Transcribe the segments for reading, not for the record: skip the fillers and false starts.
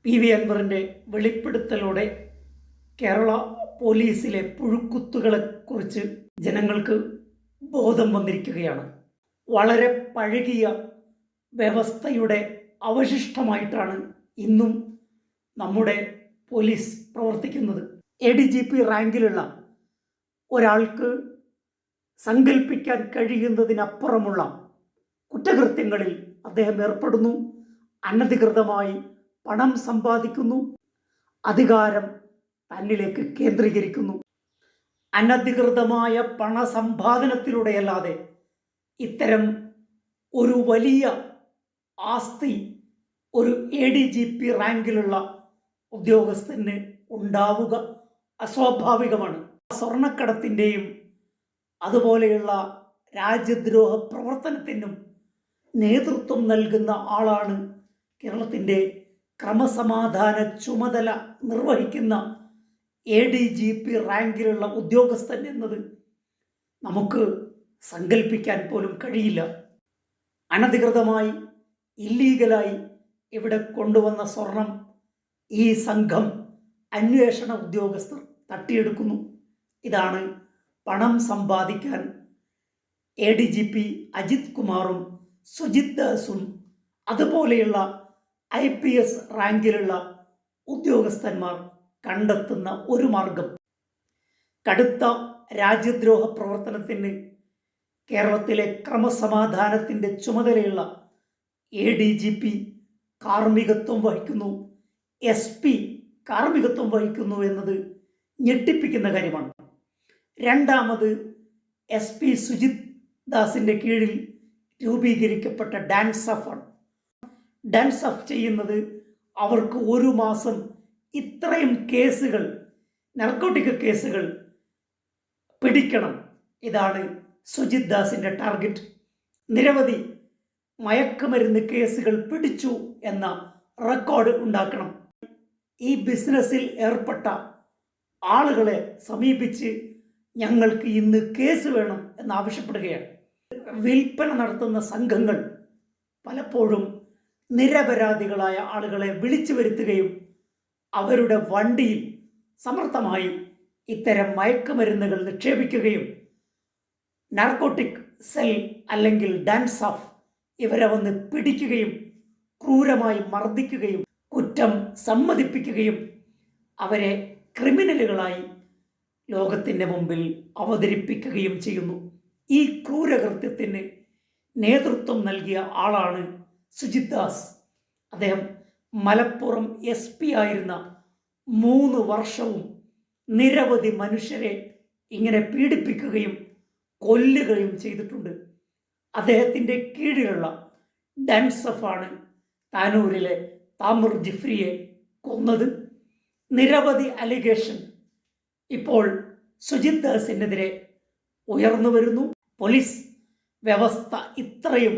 P V അൻവറിൻ്റെ വെളിപ്പെടുത്തലോടെ കേരള പോലീസിലെ പുഴുക്കുത്തുകളെക്കുറിച്ച് ജനങ്ങൾക്ക് ബോധം വന്നിരിക്കുകയാണ്. വളരെ പഴകിയ വ്യവസ്ഥയുടെ അവശിഷ്ടമായിട്ടാണ് ഇന്നും നമ്മുടെ പോലീസ് പ്രവർത്തിക്കുന്നത്. ADGP റാങ്കിലുള്ള ഒരാൾക്ക് സങ്കല്പിക്കാൻ കഴിയുന്നതിനപ്പുറമുള്ള കുറ്റകൃത്യങ്ങളിൽ അദ്ദേഹം ഏർപ്പെടുന്നു. അനധികൃതമായി പണം സമ്പാദിക്കുന്നു. അധികാരം തന്നിലേക്ക് കേന്ദ്രീകരിക്കുന്നു. അനധികൃതമായ പണസമ്പാദനത്തിലൂടെയല്ലാതെ ഇത്തരം ഒരു വലിയ ആസ്തി ഒരു ADGP റാങ്കിലുള്ള ഉദ്യോഗസ്ഥന് ഉണ്ടാവുക അസ്വാഭാവികമാണ്. സ്വർണ്ണക്കടത്തിൻ്റെയും അതുപോലെയുള്ള രാജ്യദ്രോഹ പ്രവർത്തനത്തിനും നേതൃത്വം നൽകുന്ന ആളാണ് കേരളത്തിൻ്റെ ക്രമസമാധാന ചുമതല നിർവഹിക്കുന്ന ADGP റാങ്കിലുള്ള ഉദ്യോഗസ്ഥൻ എന്നത് നമുക്ക് സങ്കല്പിക്കാൻ പോലും കഴിയില്ല. അനധികൃതമായി ഇല്ലീഗലായി ഇവിടെ കൊണ്ടുവന്ന സ്വർണം ഈ സംഘം അന്വേഷണ ഉദ്യോഗസ്ഥർ തട്ടിയെടുക്കുന്നു. ഇതാണ് പണം സമ്പാദിക്കാൻ ADGP അജിത് കുമാറും സുജിത് ദാസും അതുപോലെയുള്ള IPS റാങ്കിലുള്ള ഉദ്യോഗസ്ഥന്മാർ കണ്ടെത്തുന്ന ഒരു മാർഗം. കടുത്ത രാജ്യദ്രോഹ പ്രവർത്തനത്തിന് കേരളത്തിലെ ക്രമസമാധാനത്തിൻ്റെ ചുമതലയുള്ള ADGP കാർമ്മികത്വം വഹിക്കുന്നു, SP കാർമ്മികത്വം വഹിക്കുന്നു എന്നത് ഞെട്ടിപ്പിക്കുന്ന കാര്യമാണ്. രണ്ടാമത് SP സുജിത് ദാസിൻ്റെ കീഴിൽ രൂപീകരിക്കപ്പെട്ട ഡാൻസഫ് ആണ്. ഡാൻസഫ് ചെയ്യുന്നത് അവർക്ക് ഒരു മാസം ഇത്രയും കേസുകൾ, നർക്കോട്ടിക് കേസുകൾ പിടിക്കണം. ഇതാണ് സുജിത് ദാസിൻ്റെ ടാർഗറ്റ്. നിരവധി മയക്കുമരുന്ന് കേസുകൾ പിടിച്ചു എന്ന റെക്കോർഡ് ഉണ്ടാക്കണം. ഈ ബിസിനസ്സിൽ ഏർപ്പെട്ട ആളുകളെ സമീപിച്ച് ഞങ്ങൾക്ക് ഇന്ന് കേസ് വേണം എന്നാവശ്യപ്പെടുകയാണ്. വിൽപ്പന നടത്തുന്ന സംഘങ്ങൾ പലപ്പോഴും നിരപരാധികളായ ആളുകളെ വിളിച്ചു വരുത്തുകയും അവരുടെ വണ്ടിയിൽ സമർത്ഥമായി ഇത്തരം മയക്കുമരുന്നുകൾ നിക്ഷേപിക്കുകയും നാർക്കോട്ടിക് സെൽ അല്ലെങ്കിൽ ഡാൻസഫ് ഇവരെ വന്ന് പിടിക്കുകയും ക്രൂരമായി മർദ്ദിക്കുകയും കുറ്റം സമ്മതിപ്പിക്കുകയും അവരെ ക്രിമിനലുകളായി ലോകത്തിൻ്റെ മുമ്പിൽ അവതരിപ്പിക്കുകയും ചെയ്യുന്നു. ഈ ക്രൂരകൃത്യത്തിന് നേതൃത്വം നൽകിയ ആളാണ് സുജിത് ദാസ്. അദ്ദേഹം മലപ്പുറം SP ആയിരുന്ന 3 വർഷവും നിരവധി മനുഷ്യരെ ഇങ്ങനെ പീഡിപ്പിക്കുകയും കൊല്ലുകയും ചെയ്തിട്ടുണ്ട്. അദ്ദേഹത്തിൻ്റെ കീഴിലുള്ള ഡാൻസഫാണ് താനൂരിലെ താമർ ജിഫ്രിയെ കൊന്നത്. നിരവധി അലിഗേഷൻ ഇപ്പോൾ സുജിത് ദാസിനെതിരെ ഉയർന്നു വരുന്നു. പോലീസ് വ്യവസ്ഥ ഇത്രയും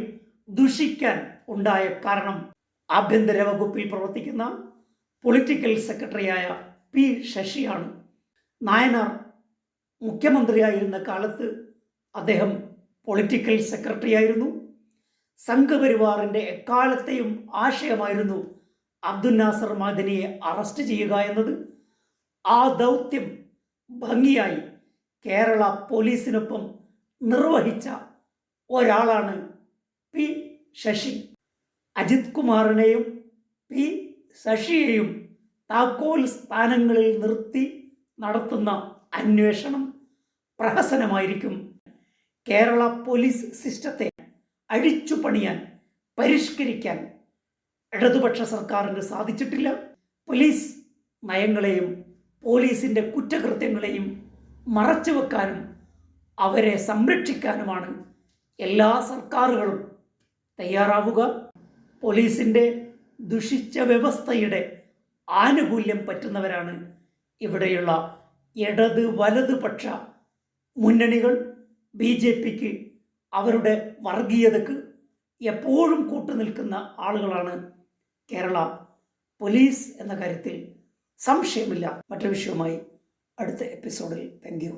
ദുഷിക്കാൻ ഉണ്ടായ കാരണം ആഭ്യന്തര വകുപ്പിൽ പ്രവർത്തിക്കുന്ന പൊളിറ്റിക്കൽ സെക്രട്ടറിയായ P ശശിയാണ്. നായനാർ മുഖ്യമന്ത്രിയായിരുന്ന കാലത്ത് അദ്ദേഹം പൊളിറ്റിക്കൽ സെക്രട്ടറി ആയിരുന്നു. സംഘപരിവാറിൻ്റെ എക്കാലത്തെയും ആശയമായിരുന്നു അബ്ദുൽ നാസർ മദനിയെ അറസ്റ്റ് ചെയ്യുക എന്നത്. ആ ദൗത്യം ഭംഗിയായി കേരള പോലീസിനൊപ്പം നിർവഹിച്ച ഒരാളാണ് P ശശി. അജിത് കുമാറിനെയും P ശശിയെയും താക്കോൽ സ്ഥാനങ്ങളിൽ നിർത്തി നടത്തുന്ന അന്വേഷണം പ്രഹസനമായിരിക്കും. കേരള പോലീസ് സിസ്റ്റത്തെ അഴിച്ചു പണിയാൻ, പരിഷ്കരിക്കാൻ ഇടതുപക്ഷ സർക്കാരിന് സാധിച്ചിട്ടില്ല. പോലീസ് നയങ്ങളെയും പോലീസിൻ്റെ കുറ്റകൃത്യങ്ങളെയും മറച്ചു വെക്കാനും അവരെ സംരക്ഷിക്കാനുമാണ് എല്ലാ സർക്കാരുകളും തയ്യാറാവുക. പോലീസിൻ്റെ ദുഷിച്ച വ്യവസ്ഥയുടെ ആനുകൂല്യം പറ്റുന്നവരാണ് ഇവിടെയുള്ള ഇടത് വലതുപക്ഷ മുന്നണികൾ. BJPക്ക് അവരുടെ വർഗീയതക്ക് എപ്പോഴും കൂട്ടുനിൽക്കുന്ന ആളുകളാണ് കേരള പോലീസ് എന്ന കാര്യത്തിൽ സംശയമില്ല. മറ്റൊരു വിഷയവുമായി അടുത്ത എപ്പിസോഡിൽ. Thank you.